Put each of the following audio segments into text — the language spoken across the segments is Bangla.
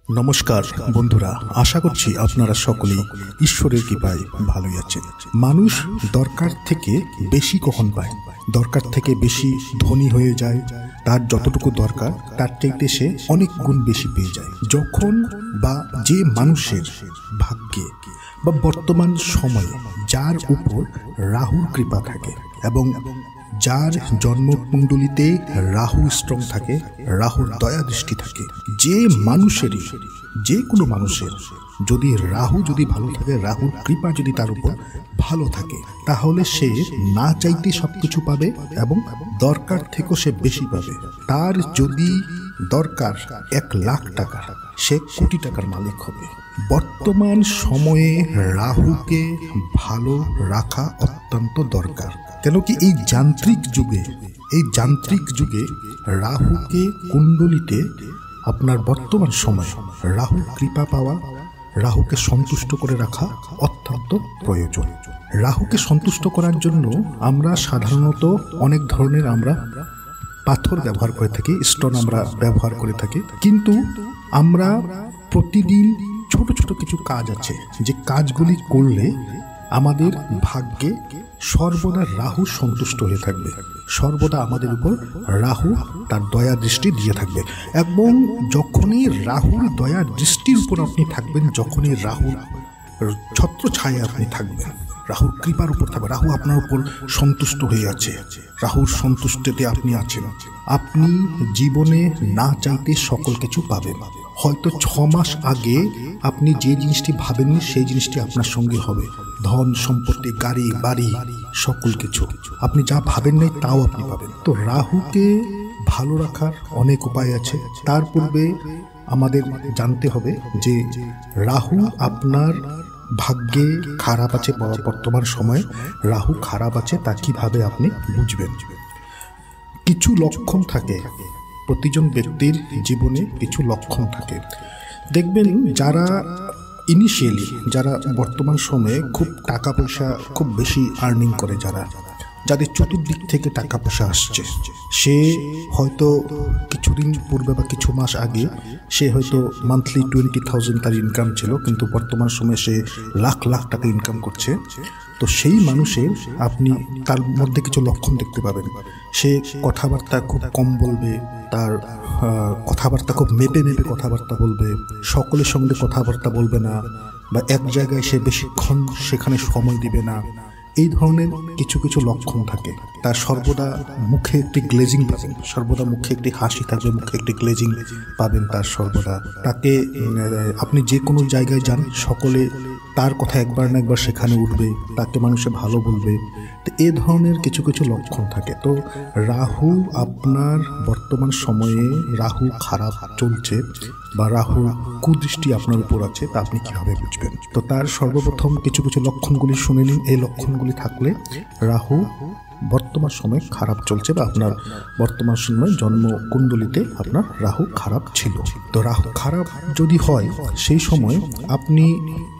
নমস্কার বন্ধুরা, আশা করছি আপনারা সকলেই ঈশ্বরের কৃপায় ভালোই আছেন। মানুষ দরকার থেকে বেশি কখন পায়? দরকার থেকে বেশি ধনী হয়ে যায়। তার যতটুকু দরকার তার চাইতে সে অনেক গুণ বেশি পেয়ে যায় যখন বা যে মানুষের ভাগ্যে বা বর্তমান সময়ে যার উপর রাহুর কৃপা থাকে এবং যার জন্মকুণ্ডলিতে রাহু স্ট্রং থাকে, রাহুর দয়া দৃষ্টি থাকে, যে মানুষেরই যে কোনো মানুষের যদি রাহু যদি ভালো থাকে, রাহুর কৃপা যদি তার উপর ভালো থাকে, তাহলে সে না চাইতে সব কিছু পাবে এবং দরকার থেকেও সে বেশি পাবে। তার যদি দরকার 1,00,000 টাকা, সে কোটি টাকার মালিক হবে। বর্তমান সময়ে রাহুকে ভালো রাখা অত্যন্ত দরকার। কেন কি এই যান্ত্রিক যুগে রাহুকে কুণ্ডলিতে আপনার বর্তমান সময় রাহুর কৃপা পাওয়া, রাহুকে সন্তুষ্ট করে রাখা অত্যন্ত প্রয়োজন। রাহুকে সন্তুষ্ট করার জন্য আমরা সাধারণত অনেক ধরনের পাথর ব্যবহার করে থাকি, স্টোন আমরা ব্যবহার করে থাকি, কিন্তু আমরা প্রতিদিন ছোট ছোট কিছু কাজ আছে যে কাজগুলি করলে আমাদের ভাগ্যে সর্বদা রাহু সন্তুষ্ট হয়ে থাকবে, সর্বদা আমাদের উপর রাহু তার দয়া দৃষ্টি দিয়ে থাকবে। এবং যখনই রাহুর দয়া দৃষ্টির উপর আপনি থাকবেন, যখনই রাহুর ছত্র ছায়া আপনি থাকবেন, রাহুর কৃপার উপর থাকবে, রাহু আপনার উপর সন্তুষ্ট হয়ে আছে, রাহুর সন্তুষ্টিতে আপনি আছেন, আপনি জীবনে না চাইতে সকল কিছু পাবেন। হয়তো 6 মাস আগে আপনি যে জিনিসটি ভাবেননি সেই জিনিসটি আপনার সঙ্গে হবে। ধন সম্পত্তি, গাড়ি বাড়ি, সকল কিছু আপনি যা ভাবেন নাই তাও আপনি পাবেন। তো রাহুকে ভালো রাখার অনেক উপায় আছে। তার পূর্বে আমাদের জানতে হবে যে রাহু আপনার ভাগ্যে খারাপ আছে, বর্তমান সময়ে রাহু খারাপ আছে, তা কিভাবে আপনি বুঝবেন? কিছু লক্ষণ থাকে, প্রতিজন ব্যক্তির জীবনে কিছু লক্ষণ থাকে। দেখবেন যারা ইনিশিয়ালি, যারা বর্তমান সময়ে খুব টাকা পয়সা খুব বেশি আর্নিং করে, যাদের চতুর্দিক থেকে টাকা পয়সা আসছে, সে হয়তো কিছুদিন পূর্বে বা কিছু মাস আগে সে হয়তো মান্থলি 20,000 তার ইনকাম ছিল, কিন্তু বর্তমান সময়ে সে লাখ লাখ টাকা ইনকাম করছে। তো সেই মানুষের আপনি তার মধ্যে কিছু লক্ষণ দেখতে পাবেন। সে কথাবার্তা খুব কম বলবে, তার কথাবার্তা খুব মেপে মেপে কথাবার্তা বলবে, সকলের সঙ্গে কথাবার্তা বলবে না, বা এক জায়গায় সে বেশিক্ষণ সেখানে সময় দিবে না। এই ধরনের কিছু কিছু লক্ষণ থাকে। তার সর্বদা মুখে একটি গ্লেজিং পাবেন, সর্বদা মুখে একটি হাসি থাকবে, মুখে একটি গ্লেজিং পাবেন তার সর্বদা। তাকে আপনি যে কোনো জায়গায় যান, সকলে তার কথা একবার না একবার সেখানে উঠবে, তাকে মানুষে ভালো বলবে। তো এ ধরনের কিছু কিছু লক্ষণ থাকে। তো রাহু আপনার বর্তমান সময়ে রাহু খারাপ চলছে বা রাহু কুদৃষ্টি আপনার উপর আছে, তা আপনি কীভাবে বুঝবেন? তো তার সর্বপ্রথম কিছু কিছু লক্ষণগুলি শুনে নিন। এই লক্ষণগুলি থাকলে রাহু বর্তমান সময়ে খারাপ চলছে বা আপনার বর্তমান সময়ে জন্মকুণ্ডলিতে আপনার রাহু খারাপ ছিল। তো রাহু খারাপ যদি হয়, সেই সময় আপনি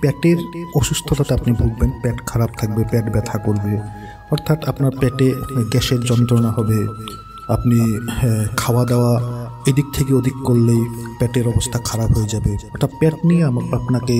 পেটের অসুস্থতাতে আপনি ভুগবেন, পেট খারাপ থাকবে, পেট ব্যথা করবে, অর্থাৎ আপনার পেটে গ্যাসের যন্ত্রণা হবে। আপনি খাওয়া দাওয়া এদিক থেকে ওদিক করলেই পেটের অবস্থা খারাপ হয়ে যাবে। অর্থাৎ পেট নিয়ে আপনাকে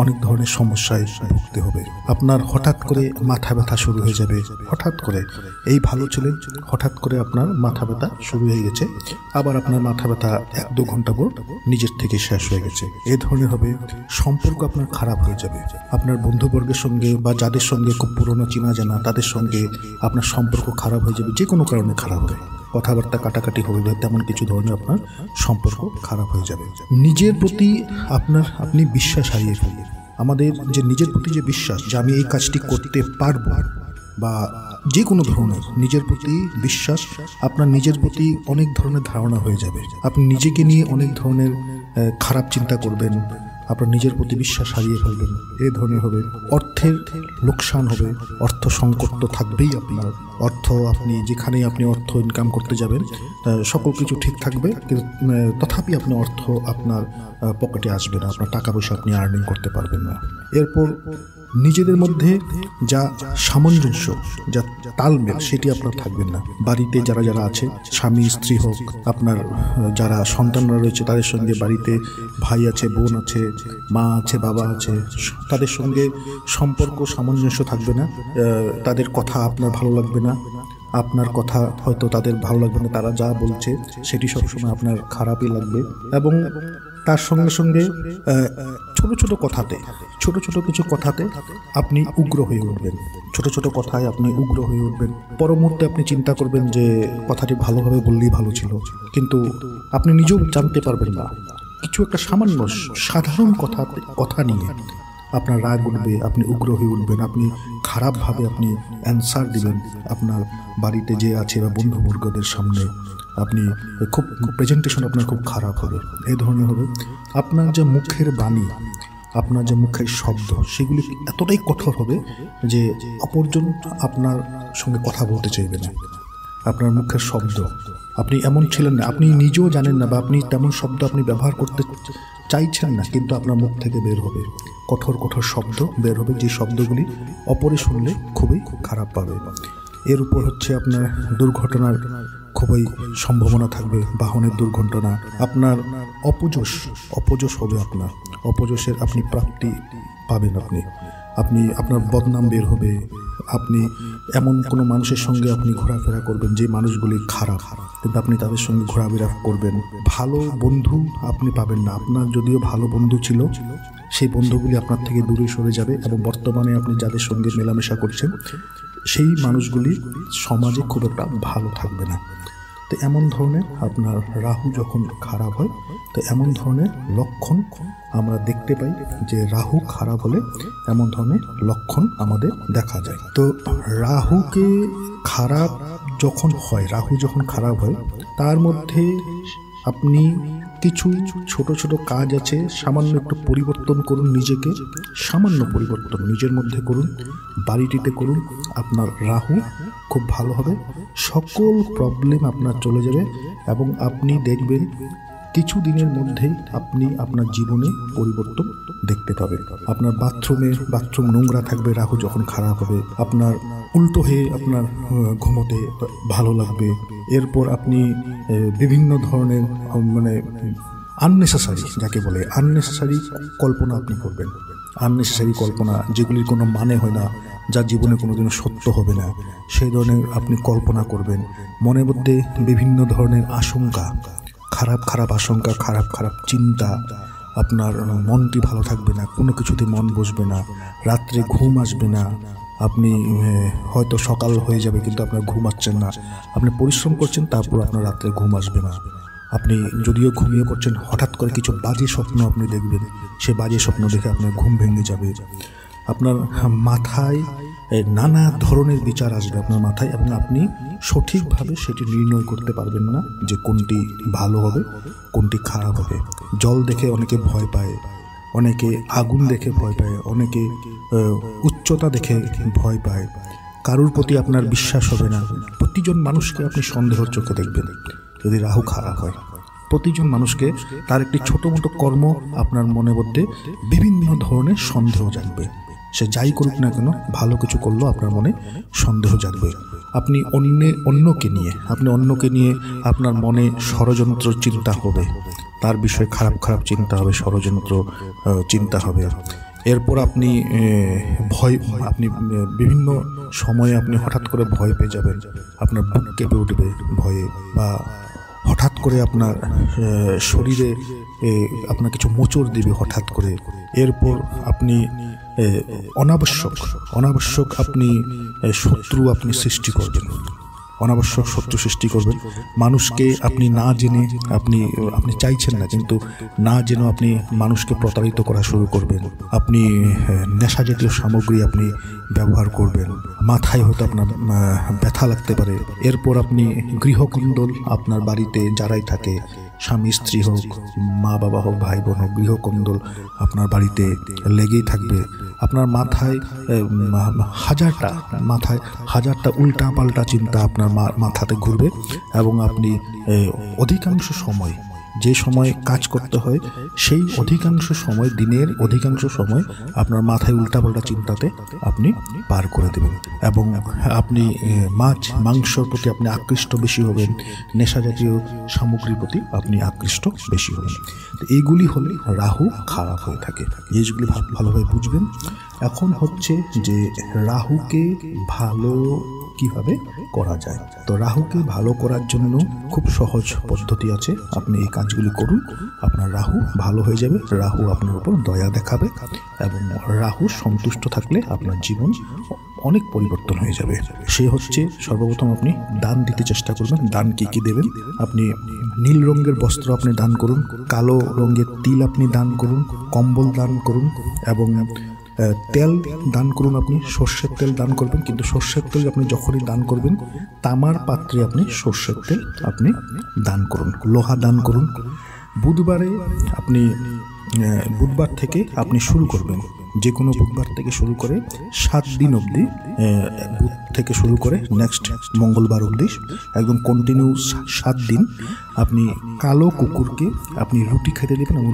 অনেক ধরনের সমস্যায় ভুগতে হবে। আপনার হঠাৎ করে মাথা ব্যথা শুরু হয়ে যাবে, হঠাৎ করে এই ভালো ছিলেন, হঠাৎ করে আপনার মাথা ব্যথা শুরু হয়ে গেছে, আবার আপনার মাথা ব্যথা 1-2 ঘন্টা পর নিজের থেকে শেষ হয়ে গেছে। এই ধরনের হবে। সম্পর্ক আপনার খারাপ হয়ে যাবে, আপনার বন্ধুবর্গের সঙ্গে বা যাদের সঙ্গে খুব পুরনো চেনা জানা তাদের সঙ্গে আপনার সম্পর্ক খারাপ হয়ে যাবে, যে কোনো কারণে খারাপ হবে, কথাবার্তা কাটাকাটি হবে, তেমন কিছু ধরনের আপনার সম্পর্ক খারাপ হয়ে যাবে। নিজের প্রতি আপনি বিশ্বাস হারিয়ে ফেলবেন। আমাদের যে নিজের প্রতি যে বিশ্বাস, যে আমি এই কাজটি করতে পারবো, বা যে কোনো ধরনের নিজের প্রতি বিশ্বাস, আপনার নিজের প্রতি অনেক ধরনের ধারণা হয়ে যাবে। আপনি নিজেকে নিয়ে অনেক ধরনের খারাপ চিন্তা করবেন, আপনার নিজের প্রতি বিশ্বাস হারিয়ে ফেলবেন। এই ধরনের হবে। অর্থের লোকসান হবে, অর্থ সংকট তো থাকবেই। আপনার অর্থ, আপনি যেখানেই আপনি অর্থ ইনকাম করতে যাবেন, সকল কিছু ঠিক থাকবে, কিন্তু তথাপি আপনি অর্থ আপনার পকেটে আসবে না, আপনার টাকা পয়সা আপনি আর্নিং করতে পারবেন না। এরপর নিজেদের মধ্যে যা সামঞ্জস্য, যা তালমেল, সেটি আপনার থাকবেন না। বাড়িতে যারা যারা আছে, স্বামী স্ত্রী হোক, আপনার যারা সন্তানরা রয়েছে তাদের সঙ্গে, বাড়িতে ভাই আছে, বোন আছে, মা আছে, বাবা আছে, তাদের সঙ্গে সম্পর্ক সামঞ্জস্য থাকবে না। তাদের কথা আপনার ভালো লাগবে না, আপনার কথা হয়তো তাদের ভালো লাগবে না, তারা যা বলছে সেটি সবসময় আপনার খারাপই লাগবে। এবং তার সঙ্গে সঙ্গে ছোট ছোট কিছু কথাতে আপনি উগ্র হয়ে উঠবেন। ছোট ছোট কথায় আপনি উগ্র হয়ে উঠবেন। পর মুহূর্তে আপনি চিন্তা করবেন যে কথাটি ভালোভাবে বললেই ভালো ছিল, কিন্তু আপনি নিজেও জানতে পারবেন না, কিছু একটা সামান্য সাধারণ কথা নিয়ে আপনার রাগ উঠবে, আপনি উগ্র হয়ে উঠবেন, আপনি খারাপভাবে আপনি অ্যান্সার দিবেন আপনার বাড়িতে যে আছে বা বন্ধুবর্গদের সামনে। আপনি খুব প্রেজেন্টেশন আপনার খুব খারাপ হবে, এই ধরনের হবে। আপনার যে মুখের বাণী, আপনার যে মুখের শব্দ, সেগুলি এতটাই কঠোর হবে যে অপরজন আপনার সঙ্গে কথা বলতে চাইবে না। আপনার মুখের শব্দ, আপনি এমন ছিলেন না, আপনি নিজেও জানেন না, বা আপনি তেমন শব্দ আপনি ব্যবহার করতে চাইছেন না, কিন্তু আপনার মুখ থেকে বের হবে কঠোর কঠোর শব্দ বের হবে, যে শব্দগুলি অপরে শুনলে খুবই খারাপ পাবে। এর উপর হচ্ছে আপনার দুর্ঘটনার খুবই সম্ভাবনা থাকবে, বাহনের দুর্ঘটনা, আপনার অপযশ হবে, আপনার অপযশের আপনি প্রাপ্তি পাবেন, আপনি আপনার বদনাম বের হবে। আপনি এমন কোনো মানুষের সঙ্গে আপনি ঘোরাফেরা করবেন যে মানুষগুলি খারাপ, কিন্তু আপনি তাদের সঙ্গে ঘোরাফেরা করবেন। ভালো বন্ধু আপনি পাবেন না। আপনার যদিও ভালো বন্ধু ছিল, সেই বন্ধুগুলি আপনার থেকে দূরে সরে যাবে, এবং বর্তমানে আপনি যাদের সঙ্গে মেলামেশা করছেন সেই মানুষগুলি সমাজে খুব একটা ভালো থাকবে না। তো এমন ধরনের আপনার রাহু যখন খারাপ হয়, তো এমন ধরনের লক্ষণ আমরা দেখতে পাই যে রাহু খারাপ হলে এমন ধরনের লক্ষণ আমাদের দেখা যায়। তো রাহুকে খারাপ যখন হয়, রাহু যখন খারাপ হয়, তার মধ্যে আপনি কিছু ছোট ছোট কাজ আছে, সামান্য একটু পরিবর্তন করুন, নিজেকে সামান্য পরিবর্তন নিজের মধ্যে করুন, বাড়িটিতে করুন, আপনার রাহু খুব ভালো হবে, সকল প্রবলেম আপনার চলে যাবে, এবং আপনি দেখবেন কিছু দিনের মধ্যেই আপনি আপনার জীবনে পরিবর্তন দেখতে পাবেন। আপনার বাথরুম নোংরা থাকবে রাহু যখন খারাপ হবে, আপনার উল্টো হয়ে আপনার ঘুমোতে ভালো লাগবে। এরপর আপনি বিভিন্ন ধরনের মানে আননেসেসারি, যাকে বলে আননেসেসারি কল্পনা আপনি করবেন, আননেসেসারি কল্পনা, যেগুলির কোনো মানে হয় না, যা জীবনে কোনোদিনও সত্য হবে না, সেই ধরনের আপনি কল্পনা করবেন। মনের মধ্যে বিভিন্ন ধরনের আশঙ্কা, খারাপ আশঙ্কা, খারাপ চিন্তা, আপনার মনটি ভালো থাকবে না, কোনো কিছুতে মন বসবে না, রাত্রে ঘুম আসবে না, আপনি হয়তো সকাল হয়ে যাবে কিন্তু আপনার ঘুম আসছেন না, আপনি পরিশ্রম করছেন তারপর আপনার রাত্রে ঘুম আসবে না, আপনি যদিও ঘুমিয়ে পড়ছেন হঠাৎ করে কিছু বাজে স্বপ্ন আপনি দেখবেন, সে বাজে স্বপ্ন দেখে আপনার ঘুম ভেঙে যাবে, আপনার মাথায় নানা ধরনের বিচার আসবে আপনার মাথায়, এবং আপনি সঠিকভাবে সেটি নির্ণয় করতে পারবেন না যে কোনটি ভালো হবে কোনটি খারাপ হবে। জল দেখে অনেকে ভয় পায়, অনেকে আগুন দেখে ভয় পায়, অনেকে উচ্চতা দেখে ভয় পায়, কারুর প্রতি আপনার বিশ্বাস হবে না, প্রতিজন মানুষকে আপনি সন্দেহের চোখে দেখবেন যদি রাহু খারাপ হয়। প্রতিজন মানুষকে তার একটি ছোট মোটো কর্ম আপনার মনের মধ্যে বিভিন্ন ধরনের সন্দেহ জাগবে, সে যাই করুক না কেন, ভালো কিছু করলেও আপনার মনে সন্দেহ জাগবে। আপনি অন্যকে নিয়ে আপনার মনে ষড়যন্ত্র চিন্তা হবে, তার বিষয়ে খারাপ চিন্তা হবে, ষড়যন্ত্র চিন্তা হবে। এরপর আপনি বিভিন্ন সময়ে আপনি হঠাৎ করে ভয় পেয়ে যাবেন, আপনার বুক কেঁপে উঠবে ভয়ে, বা হঠাৎ করে আপনার শরীরে আপনার কিছু মোচড় দিবে হঠাৎ করে। এরপর আপনি অনাবশ্যক আপনি শত্রু আপনি সৃষ্টি করবেন, অনাবশ্যক শত্রু সৃষ্টি করবেন। মানুষকে আপনি না জেনে, আপনি চাইছেন না কিন্তু না জেনে আপনি মানুষকে প্রতারিত করা শুরু করবেন। আপনি নেশা জাতীয় সামগ্রী আপনি ব্যবহার করবেন, মাথায় হয়তো আপনার ব্যথা লাগতে পারে। এরপর আপনি গৃহকুণ্ডল আপনার বাড়িতে যারাই থাকে, স্বামী স্ত্রী হোক, মা বাবা হোক, ভাই বোন হোক, গৃহকুণ্ডল আপনার বাড়িতে লেগেই থাকবে। আপনার মাথায় হাজারটা উল্টা পাল্টা চিন্তা আপনার মাথাতে ঘুরবে, এবং আপনি অধিকাংশ সময় যে সময় কাজ করতে হয় সেই অধিকাংশ সময়, দিনের অধিকাংশ সময় আপনার মাথায় উল্টাপাল্টা চিন্তাতে আপনি পার করে দেবেন এবং আপনি মাছ মাংসর প্রতি আপনি আকৃষ্ট বেশি হবেন, নেশা জাতীয় সামগ্রীর প্রতি আপনি আকৃষ্ট বেশি হবেন। তো এইগুলি হলে রাহু খারাপ হয়ে থাকে, এইগুলি ভালোভাবে বুঝবেন। এখন হচ্ছে যে রাহুকে ভালো কিভাবে করা যায়। তো রাহুকে ভালো করার জন্য খুব সহজ পদ্ধতি আছে, আপনি এই কাজগুলি করুন, আপনার রাহু ভালো হয়ে যাবে, রাহু আপনার উপর দয়া দেখাবে এবং রাহু সন্তুষ্ট থাকলে আপনার জীবন অনেক পরিবর্তন হয়ে যাবে। সে হচ্ছে সর্বপ্রথম আপনি দান দিতে চেষ্টা করবেন। দান কি দেবেন? আপনি নীল রঙের বস্ত্র আপনি দান করুন, কালো রঙের তিল আপনি দান করুন, কম্বল দান করুন এবং তেল দান করুন। আপনি সর্ষের তেল দান করবেন, কিন্তু সর্ষের তেল আপনি যখনই দান করবেন তামার পাত্রে আপনি সর্ষের তেল আপনি দান করুন। লোহা দান করুন। বুধবারে আপনি বুধবার থেকে আপনি শুরু করবেন, যে কোনো বুধবার থেকে শুরু করে 7 দিন অবধি, বুধ থেকে শুরু করে নেক্সট মঙ্গলবার অবধি একদম কন্টিনিউ 7 দিন আপনি কালো কুকুরকে আপনি রুটি খেতে দেবেন এবং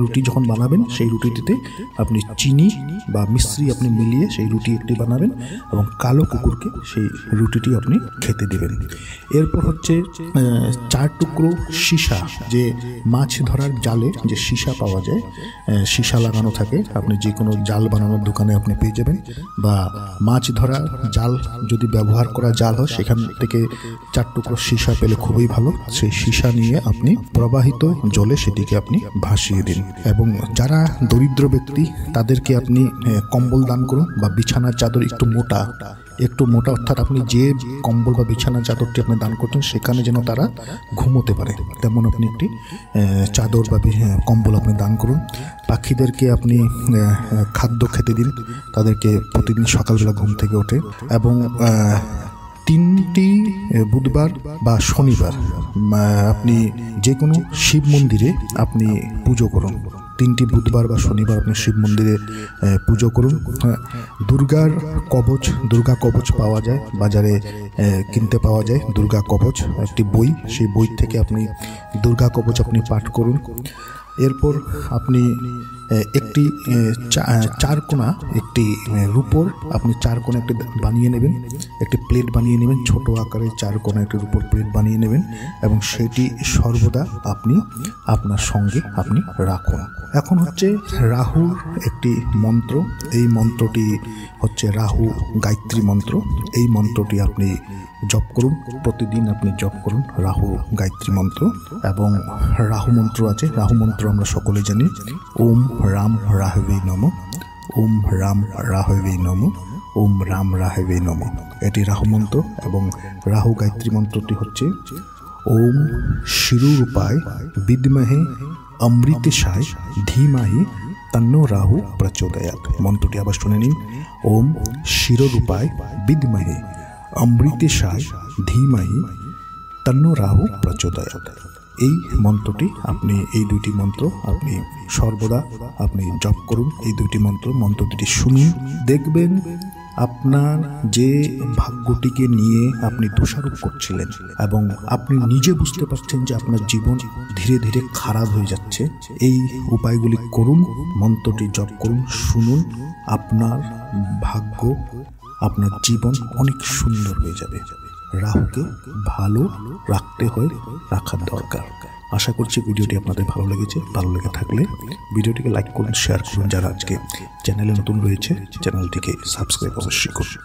রুটি যখন বানাবেন সেই রুটিটিতে আপনি চিনি বা মিশ্রি আপনি মিলিয়ে সেই রুটি একটি বানাবেন এবং কালো কুকুরকে সেই রুটিটি আপনি খেতে দেবেন। এরপর হচ্ছে 4 টুকরো সীসা, যে মাছ ধরার জালে যে সীসা পাওয়া যায়, সীসা লাগানো থাকে, আপনি যে কোনো জাল বানানোর দোকানে আপনি পেয়ে যাবেন, বা মাছ ধরা জাল যদি ব্যবহার করা জাল হয় সেখান থেকে 4 টুকরো সীসা পেলে খুবই ভালো। সেই সীসা নিয়ে আপনি প্রবাহিত জলে সেটিকে আপনি ভাসিয়ে দিন এবং যারা দরিদ্র ব্যক্তি তাদেরকে আপনি কম্বল দান করুন বা বিছানার চাদর একটু মোটা, অর্থাৎ আপনি যে কম্বল বা বিছানার চাদরটি আপনি দান করতেন সেখানে যেন তারা ঘুমোতে পারে তেমন আপনি একটি চাদর বা কম্বল আপনি দান করুন। পাখিদেরকে আপনি খাদ্য খেতে দিন, তাদেরকে প্রতিদিন সকালবেলা ঘুম থেকে ওঠে এবং 3টি বুধবার বা শনিবার আপনি যে কোনো শিব মন্দিরে আপনি পুজো করুন। 3টি বুধবার বা শনিবার আপনি শিব মন্দিরে পুজো করুন। দুর্গা কবচ পাওয়া যায় বাজারে, কিনতে পাওয়া যায় দুর্গা কবচ, একটি বই, সেই বই থেকে আপনি দুর্গা কবচ আপনি পাঠ করুন। এরপর আপনি একটি 4 কোণা একটি রূপোর আপনি 4 কোণা একটি বানিয়ে নেবেন, একটি প্লেট বানিয়ে নেবেন, ছোট আকারে 4 কোণা একটি রূপোর প্লেট বানিয়ে নেবেন এবং সেটি সর্বদা আপনি আপনার সঙ্গে আপনি রাখুন। এখন হচ্ছে রাহুর একটি মন্ত্র, এই মন্ত্রটি হচ্ছে রাহু গায়ত্রী মন্ত্র। এই মন্ত্রটি আপনি জপ করুন, প্রতিদিন আপনি জপ করুন রাহু গায়ত্রী মন্ত্র। এবং রাহু মন্ত্র আছে, রাহু মন্ত্র আমরা সকলে জানি, ওম রাম রাহবে নমঃ, ওম রাম রাহবে নমঃ, ওম রাম রাহবে নমঃ। এটি রাহু মন্ত্র। এবং রাহু গায়ত্রী মন্ত্রটি হচ্ছে ওম শিরূপায় বিদ্মহে অমৃতেশায় ধীমহি তন্নো রাহু প্রচোদয়াৎ। মন্ত্রটি আবার শুনে নিন, ওম শিরূপায় বিদ্মহে অমৃতেশায় ধীমহি তন্নো রাহু প্রচোদয়াৎ। এই মন্ত্রটি আপনি, এই 2টি মন্ত্র আপনি সর্বদা আপনি জপ করুন। এই 2টি মন্ত্র দুটি শুনুন, দেখবেন আপনার যে ভাগ্যটিকে নিয়ে আপনি দোষারোপ করছিলেন এবং আপনি নিজে বুঝতে পারছেন যে আপনার জীবন ধীরে ধীরে খারাপ হয়ে যাচ্ছে, এই উপায়গুলি করুন, মন্ত্রটি জপ করুন, শুনুন, আপনার ভাগ্য, আপনার জীবন অনেক সুন্দর হয়ে যাবে। রাহুকে ভালো রাখতে হয়, রাখার দরকার। আশা করছি ভিডিওটি আপনাদের ভালো লেগেছে। ভালো লেগে থাকলে ভিডিওটিকে লাইক করুন, শেয়ার করুন। যারা আজকে চ্যানেলে নতুন রয়েছে চ্যানেলটিকে সাবস্ক্রাইব অবশ্যই করুন।